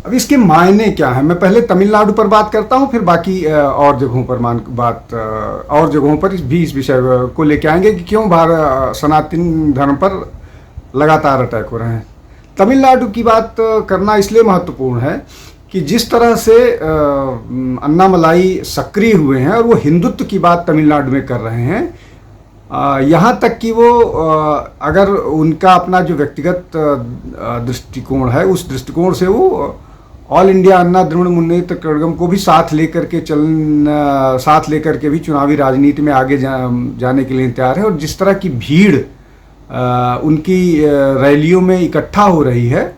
अब इसके मायने क्या है, मैं पहले तमिलनाडु पर बात करता हूँ, फिर बाकी और जगहों पर और जगहों पर भी इस विषय को लेके आएंगे कि क्यों सनातन धर्म पर लगातार अटैक हो रहे हैं। तमिलनाडु की बात करना इसलिए महत्वपूर्ण है कि जिस तरह से अन्नामलाई सक्रिय हुए हैं और वो हिंदुत्व की बात तमिलनाडु में कर रहे हैं, यहाँ तक कि वो अगर उनका अपना जो व्यक्तिगत दृष्टिकोण है, उस दृष्टिकोण से वो ऑल इंडिया अन्ना द्रविड़ मुन्नेत्र कड़गम को भी साथ लेकर के भी चुनावी राजनीति में आगे जाने के लिए तैयार है। और जिस तरह की भीड़ उनकी रैलियों में इकट्ठा हो रही है,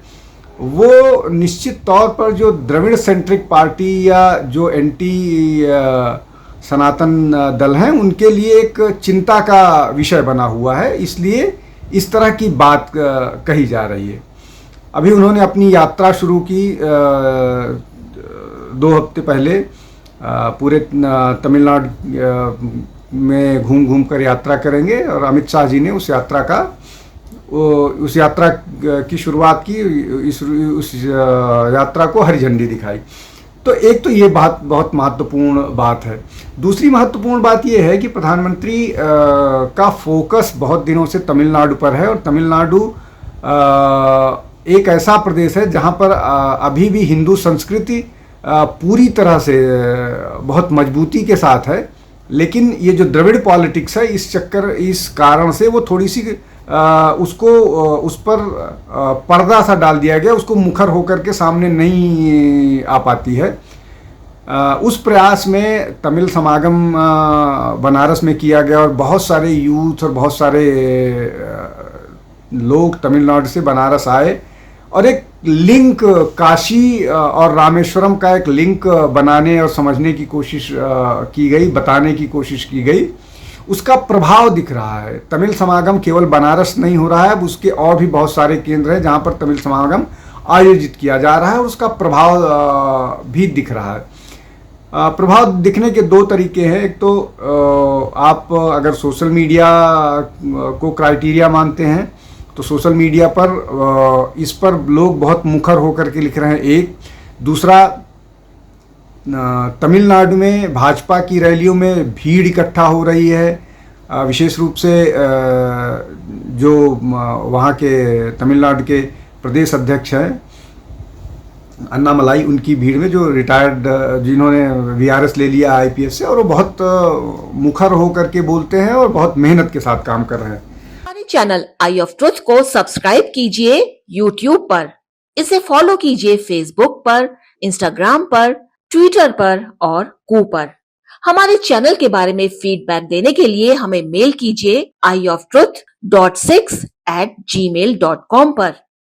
वो निश्चित तौर पर जो द्रविड़ सेंट्रिक पार्टी या जो एंटी सनातन दल हैं उनके लिए एक चिंता का विषय बना हुआ है, इसलिए इस तरह की बात कही जा रही है। अभी उन्होंने अपनी यात्रा शुरू की 2 हफ्ते पहले, पूरे तमिलनाडु में घूम घूम कर यात्रा करेंगे और अमित शाह जी ने उस यात्रा की शुरुआत की, उस यात्रा को हरी झंडी दिखाई। तो एक तो ये बात बहुत महत्वपूर्ण बात है। दूसरी महत्वपूर्ण बात ये है कि प्रधानमंत्री का फोकस बहुत दिनों से तमिलनाडु पर है, और तमिलनाडु एक ऐसा प्रदेश है जहाँ पर अभी भी हिंदू संस्कृति पूरी तरह से बहुत मजबूती के साथ है, लेकिन ये जो द्रविड़ पॉलिटिक्स है, इस कारण से वो थोड़ी सी उस पर पर्दा सा डाल दिया गया, उसको मुखर होकर के सामने नहीं आ पाती है। उस प्रयास में तमिल समागम बनारस में किया गया और बहुत सारे यूथ और बहुत सारे लोग तमिलनाडु से बनारस आए और एक लिंक काशी और रामेश्वरम का एक लिंक बनाने और समझने की कोशिश की गई, बताने की कोशिश की गई। उसका प्रभाव दिख रहा है। तमिल समागम केवल बनारस नहीं हो रहा है, अब उसके और भी बहुत सारे केंद्र हैं जहाँ पर तमिल समागम आयोजित किया जा रहा है और उसका प्रभाव भी दिख रहा है। प्रभाव दिखने के 2 तरीके हैं। एक तो आप अगर सोशल मीडिया को क्राइटेरिया मानते हैं तो सोशल मीडिया पर इस पर लोग बहुत मुखर होकर के लिख रहे हैं। एक दूसरा, तमिलनाडु में भाजपा की रैलियों में भीड़ इकट्ठा हो रही है, विशेष रूप से जो वहाँ के तमिलनाडु के प्रदेश अध्यक्ष हैं अन्नामलाई, उनकी भीड़ में जो रिटायर्ड जिन्होंने वीआरएस ले लिया आईपीएस से, और वो बहुत मुखर होकर के बोलते हैं और बहुत मेहनत के साथ काम कर रहे हैं। हमारे चैनल आई ऑफ ट्रुथ को सब्सक्राइब कीजिए यूट्यूब पर, इसे फॉलो कीजिए फेसबुक पर, इंस्टाग्राम पर, ट्विटर पर और कू पर। हमारे चैनल के बारे में फीडबैक देने के लिए हमें मेल कीजिए ioftruth.6@gmail.com पर।